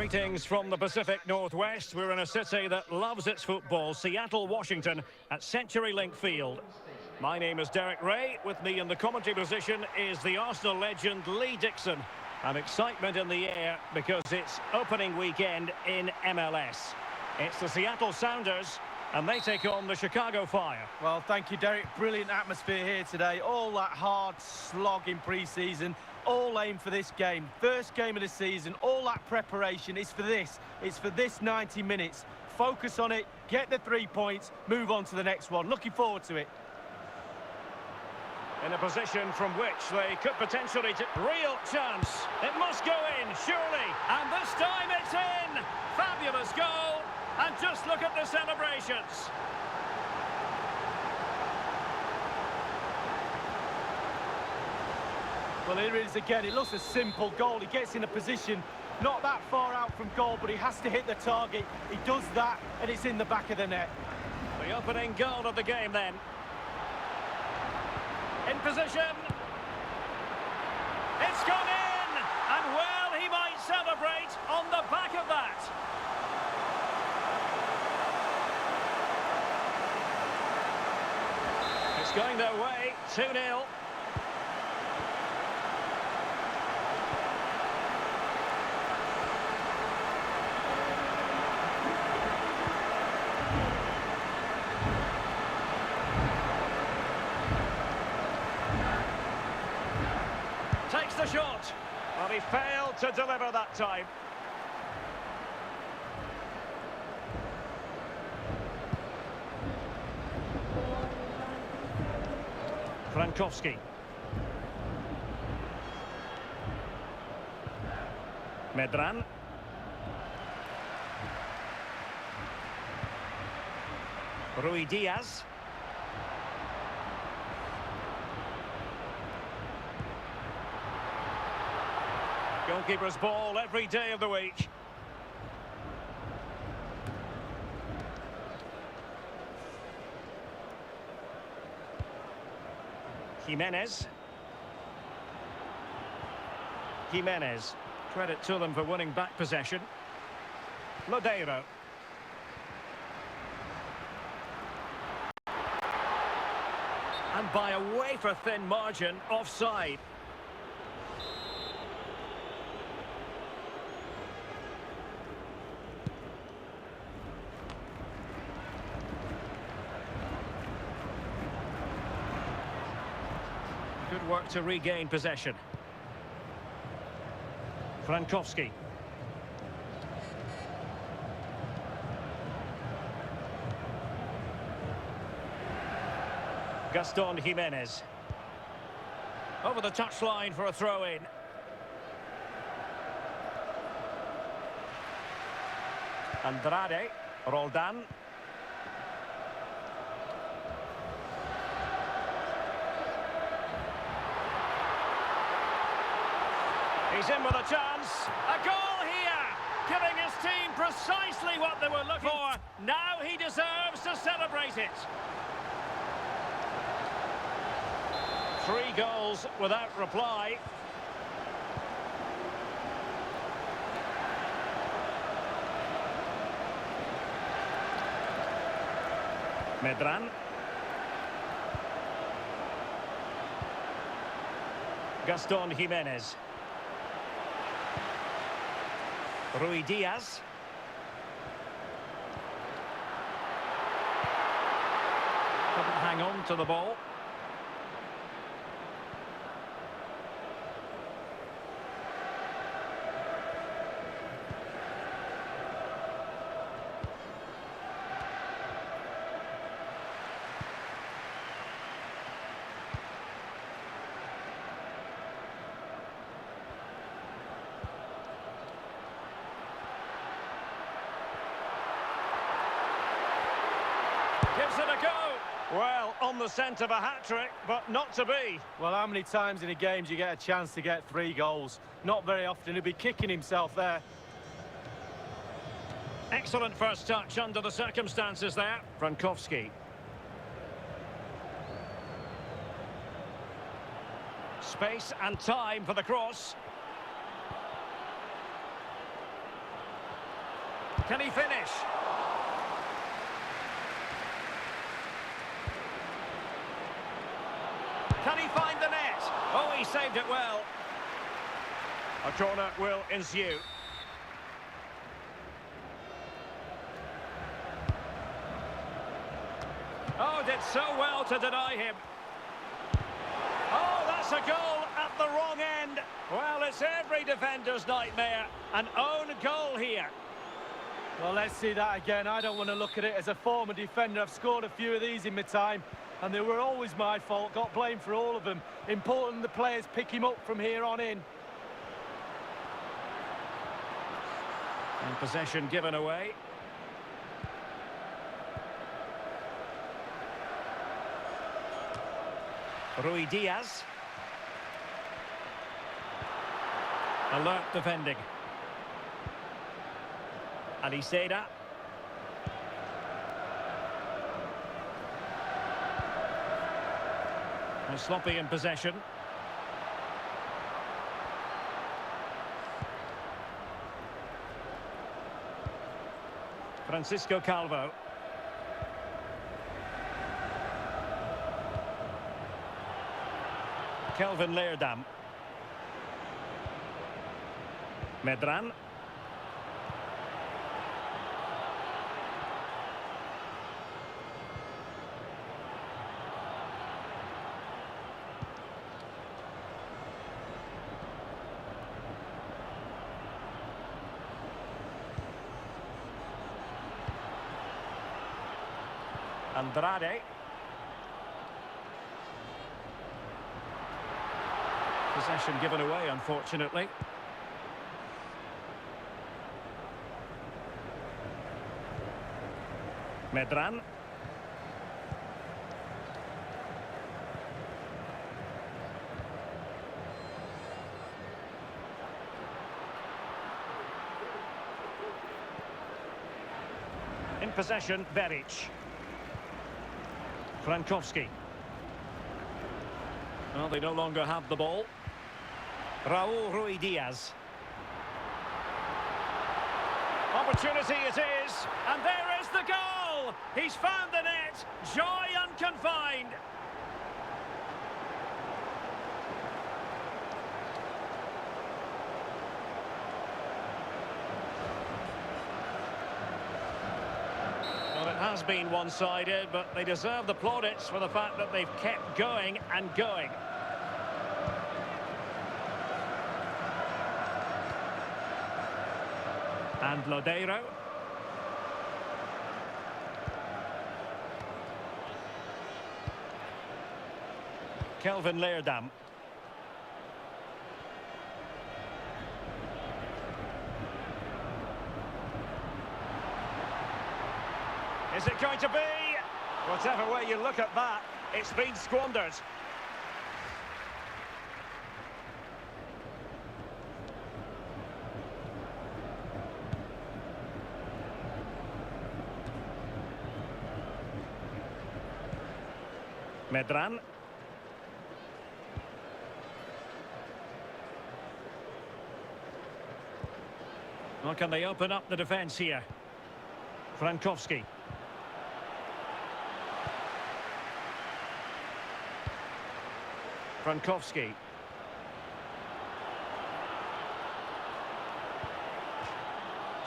Greetings from the Pacific Northwest. We're in a city that loves its football, Seattle, Washington, at CenturyLink Field. My name is Derek Ray. With me in the commentary position is the Arsenal legend Lee Dixon. And excitement in the air because it's opening weekend in MLS. It's the Seattle Sounders, and they take on the Chicago Fire. Well, thank you, Derek. Brilliant atmosphere here today. All that hard slog in pre-season, all aim for this game. First game of the season, all that preparation is for this. It's for this 90 minutes. Focus on it, get the 3 points, move on to the next one. Looking forward to it. In a position from which they could potentially take real chance. It must go in, surely. And this time it's in. Fabulous goal. And just look at the celebrations. Well, here it is again. It looks a simple goal. He gets in a position not that far out from goal, but he has to hit the target. He does that, and it's in the back of the net. The opening goal of the game then. In position. It's gone in. And well, he might celebrate on the back of that. It's going their way. 2-0. Takes the shot. Well, he failed to deliver that time. Frankowski. Medran. Rui Diaz. Goalkeeper's ball every day of the week. Jimenez. Credit to them for winning back possession. Lodeiro. And by a wafer-thin margin, offside. Good work to regain possession. Frankowski. Gaston Jimenez. Over the touchline for a throw-in. Andrade. Roldan. He's in with a chance. A goal here, giving his team precisely what they were looking for. Now he deserves to celebrate it. 3 goals without reply. Medran. Gaston Jimenez. Rui Diaz. Couldn't hang on to the ball. Gives it a go. Well, on the scent of a hat-trick, but not to be. Well, how many times in a game do you get a chance to get 3 goals? Not very often. He'll be kicking himself there. Excellent first touch under the circumstances there. Frankowski. Space and time for the cross. Can he finish? Can he find the net? Oh, he saved it well. A corner will ensue. Oh, did so well to deny him. Oh, that's a goal at the wrong end. Well, it's every defender's nightmare. An own goal here. Well, let's see that again. I don't want to look at it as a former defender. I've scored a few of these in my time, and they were always my fault. Got blamed for all of them. Important the players pick him up from here on in. And possession given away. Rui Diaz. Alert defending. Aliseda. And sloppy in possession. Francisco Calvo. Kelvin Leerdam. Medran. Andrade. Possession given away, unfortunately. Medran. In possession, Beric. Frankowski. Well, they no longer have the ball. Raul Rui Diaz. Opportunity it is, and there is the goal! He's found the net, joy unconfined. Well, it has been one-sided, but they deserve the plaudits for the fact that they've kept going and going. And Lodeiro. Kelvin Leerdam. Is it going to be? Whatever way you look at that, it's been squandered. Medran. Well, can they open up the defence here? Frankowski. Frankowski.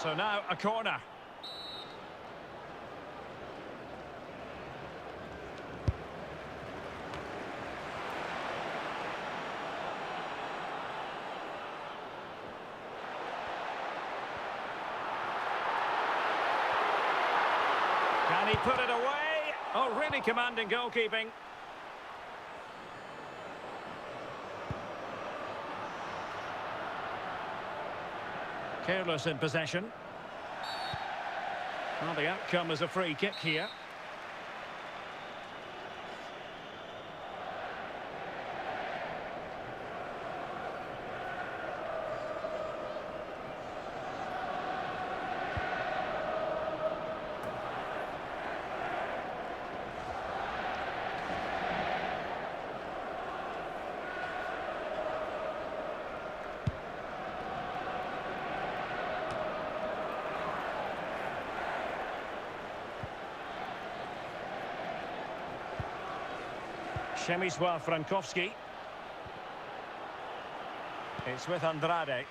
So now a corner. Can he put it away? Oh, really commanding goalkeeping. Careless in possession. Well, the outcome is a free kick here. Przemysław Frankowski. It's with Andrade.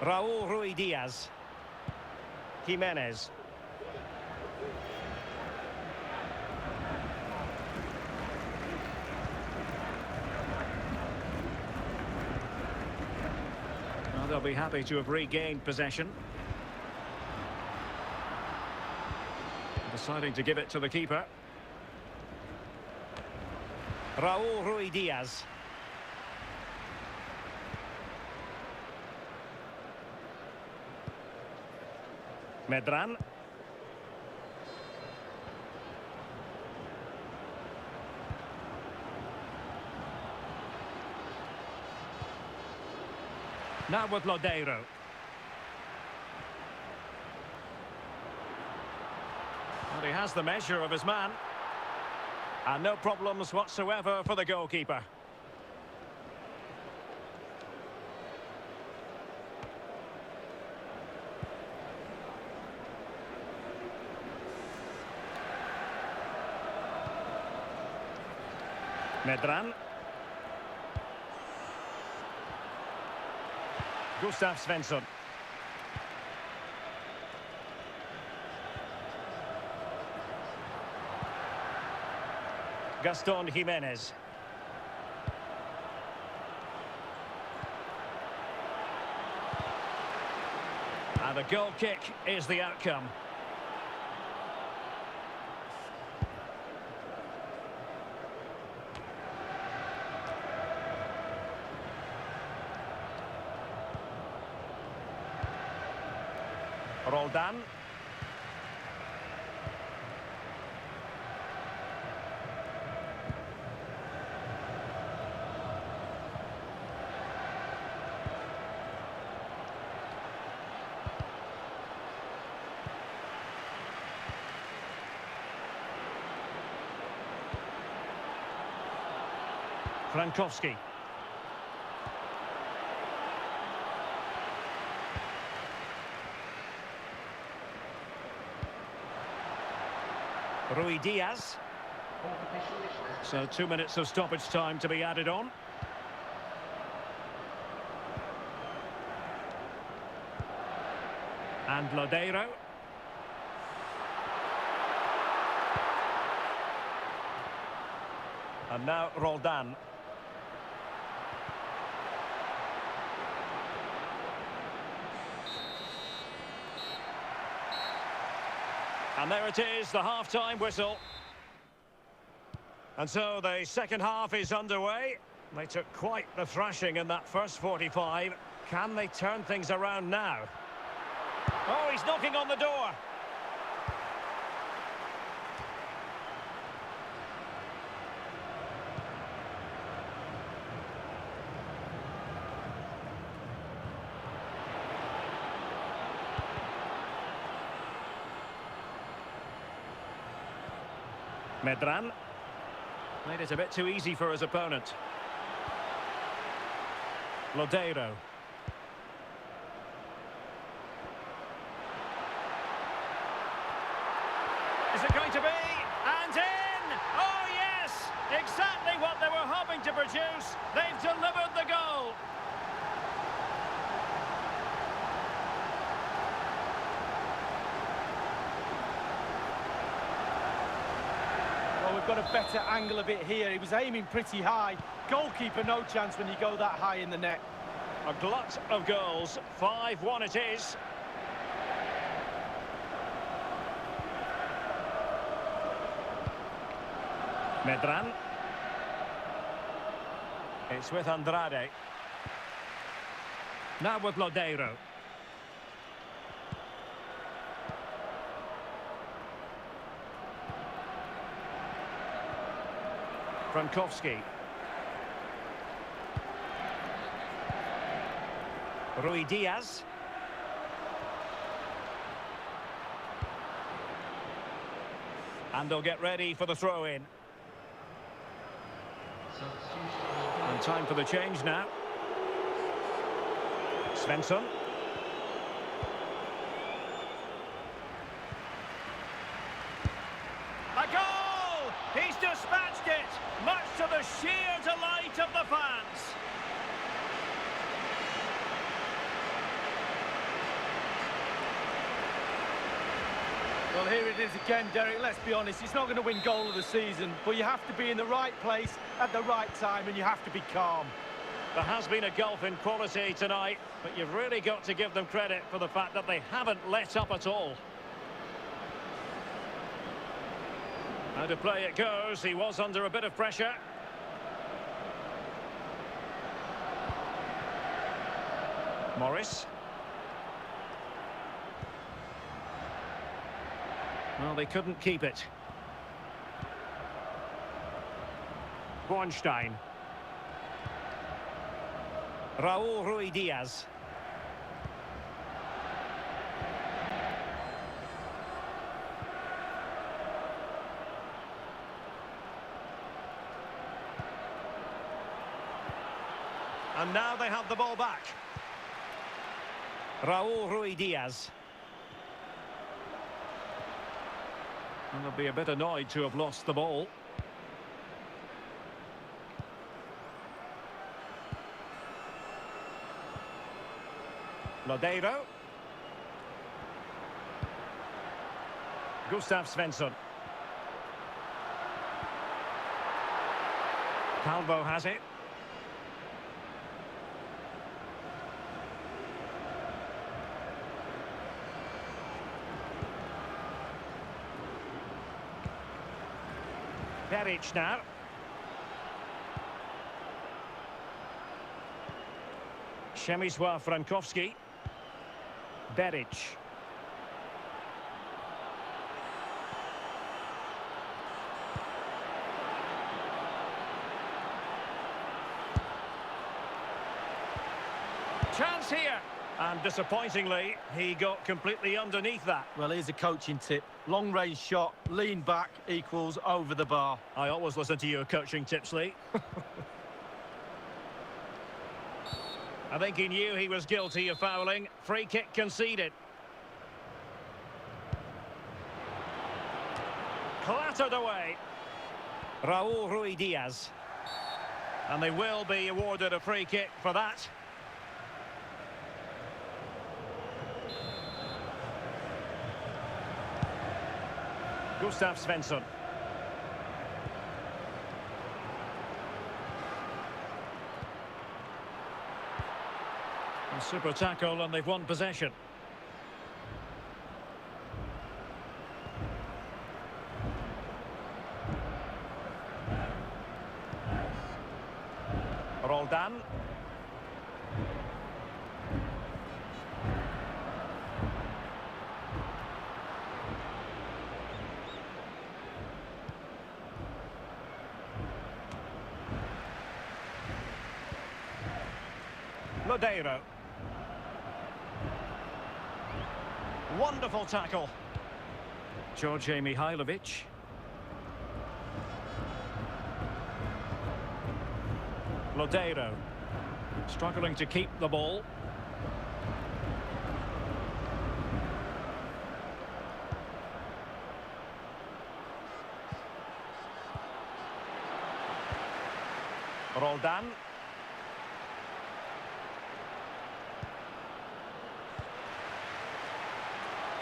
Raúl Rui Diaz. Jimenez. Well, they'll be happy to have regained possession. Deciding to give it to the keeper. Raúl Rui Diaz. Medran. Now with Lodeiro. And he has the measure of his man. And no problems whatsoever for the goalkeeper. Medran. Gustav Svensson. Gaston Jimenez. And a goal kick is the outcome. Roldan. Frankowski. Rui Diaz. So 2 minutes of stoppage time to be added on. And Lodeiro. And now Roldan. And there it is, the half-time whistle. And so the second half is underway. They took quite the thrashing in that first 45. Can they turn things around now? Oh, he's knocking on the door. Medran. Made it a bit too easy for his opponent. Lodeiro. Is it going to be? And in! Oh yes! Exactly what they were hoping to produce. They've delivered the goal. We've got a better angle of it here. He was aiming pretty high. Goalkeeper, no chance when you go that high in the net. A glut of goals. 5-1 it is. Medran. It's with Andrade. Now with Lodeiro. Frankowski. Rui Diaz. And they'll get ready for the throw-in. And time for the change now. Svensson. the sheer delight of the fans. Well, here it is again, Derek. Let's be honest, it's not going to win goal of the season, but you have to be in the right place at the right time, and you have to be calm. There has been a gulf in quality tonight, but you've really got to give them credit for the fact that they haven't let up at all. How to play it goes. He was under a bit of pressure. Morris. Well, they couldn't keep it. Bornstein. Raúl Rui Diaz. And now they have the ball back. Raúl Rui Diaz. And they'll be a bit annoyed to have lost the ball. Lodeiro. Gustav Svensson. Calvo has it. Peric now. Przemysław Frankowski. Peric. Chance here. And disappointingly, he got completely underneath that. Well, here's a coaching tip. Long-range shot, lean back equals over the bar. I always listen to your coaching tips, Lee. I think he knew he was guilty of fouling. Free kick conceded. Clattered away. Raúl Rui Diaz. And they will be awarded a free kick for that. Gustav Svensson. A super tackle and they've won possession. Roldan. Lodeiro. Wonderful tackle. George Mihailovic. Lodeiro. Struggling to keep the ball. Roldan.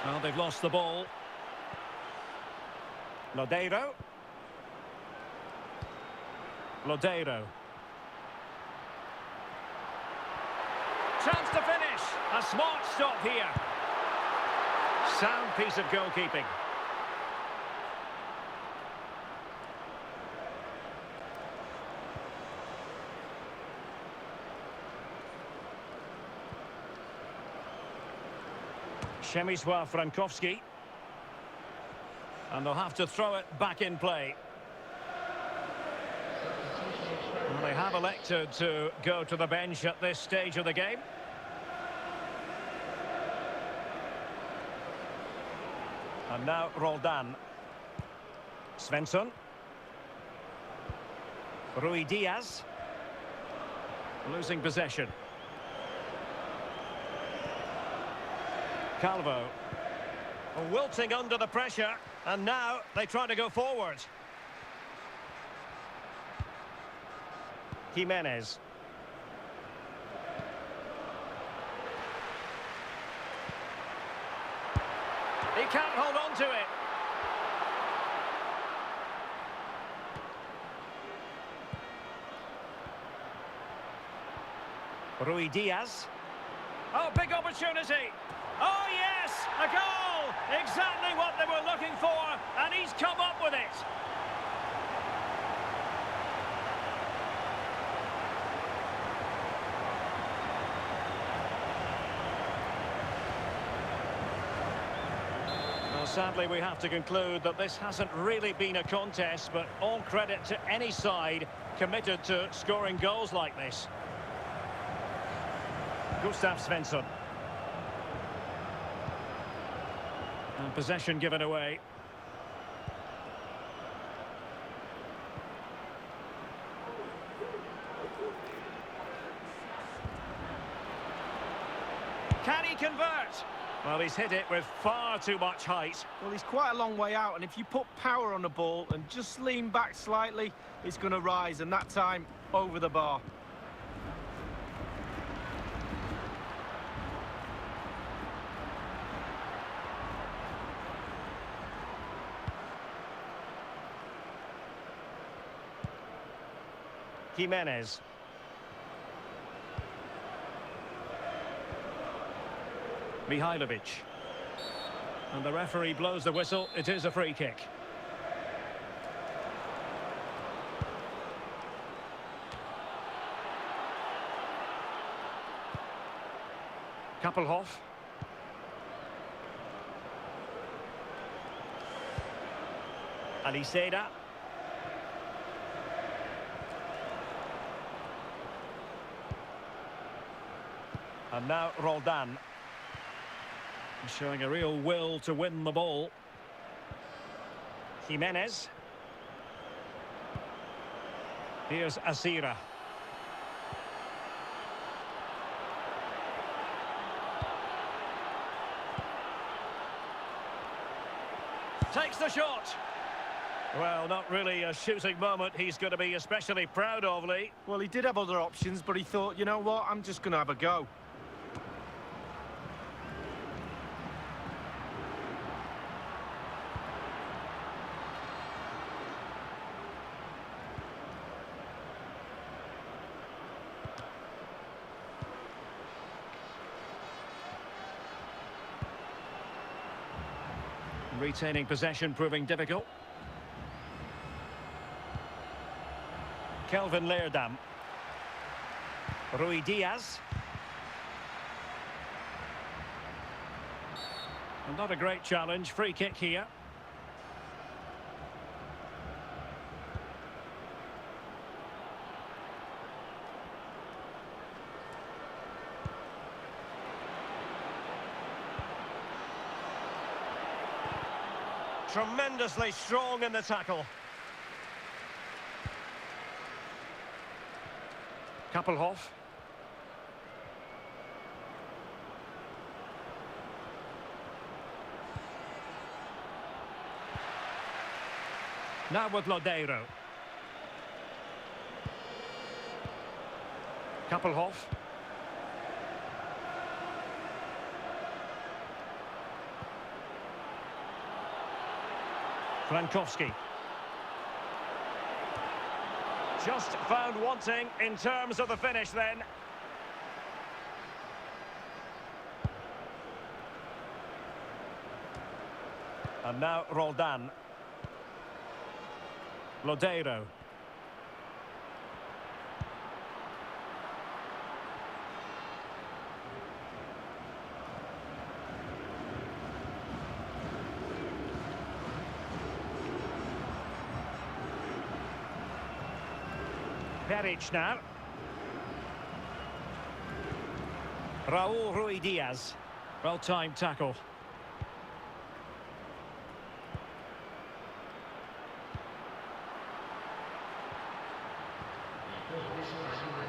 Well, they've lost the ball. Lodeiro. Lodeiro. Chance to finish. A smart stop here. Sound piece of goalkeeping. Przemysław Frankowski. And they'll have to throw it back in play. Well, they have elected to go to the bench at this stage of the game. And now Roldan. Svensson. Rui Diaz. Losing possession. Calvo. Wilting under the pressure, and now they try to go forward. Jimenez. He can't hold on to it. Rui Diaz. Oh, big opportunity. Oh, yes, a goal. Exactly what they were looking for, and he's come up with it. Well, sadly, we have to conclude that this hasn't really been a contest, but all credit to any side committed to scoring goals like this. Gustav Svensson. And possession given away. Can he convert? Well, he's hit it with far too much height. Well, he's quite a long way out, and if you put power on the ball and just lean back slightly, it's going to rise, and that time over the bar. Jimenez. Mihailovic. And the referee blows the whistle. It is a free kick. Kappelhoff. Aliseda. And now Roldan. Showing a real will to win the ball. Jimenez. Here's Asira. Takes the shot. Well, not really a shooting moment he's going to be especially proud of, Lee. Well, he did have other options, but he thought, you know what, I'm just going to have a go. Retaining possession proving difficult. Kelvin Leerdam. Rui Diaz. And not a great challenge. Free kick here. Tremendously strong in the tackle. Kappelhoff. Now with Lodeiro. Kappelhoff. Frankowski. Just found wanting in terms of the finish then. And now Roldan. Lodeiro. Peric now. Raul Rui Diaz. Well-timed tackle.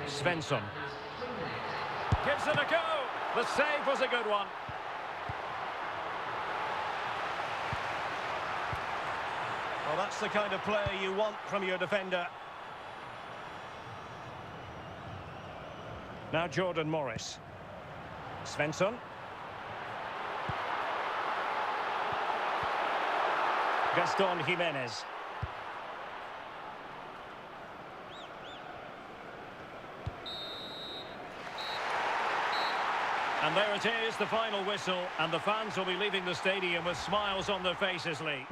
Svensson. Gives it a go. The save was a good one. Well, that's the kind of player you want from your defender. Now Jordan Morris. Svensson. Gaston Jimenez. And there it is, the final whistle, and the fans will be leaving the stadium with smiles on their faces, Lee.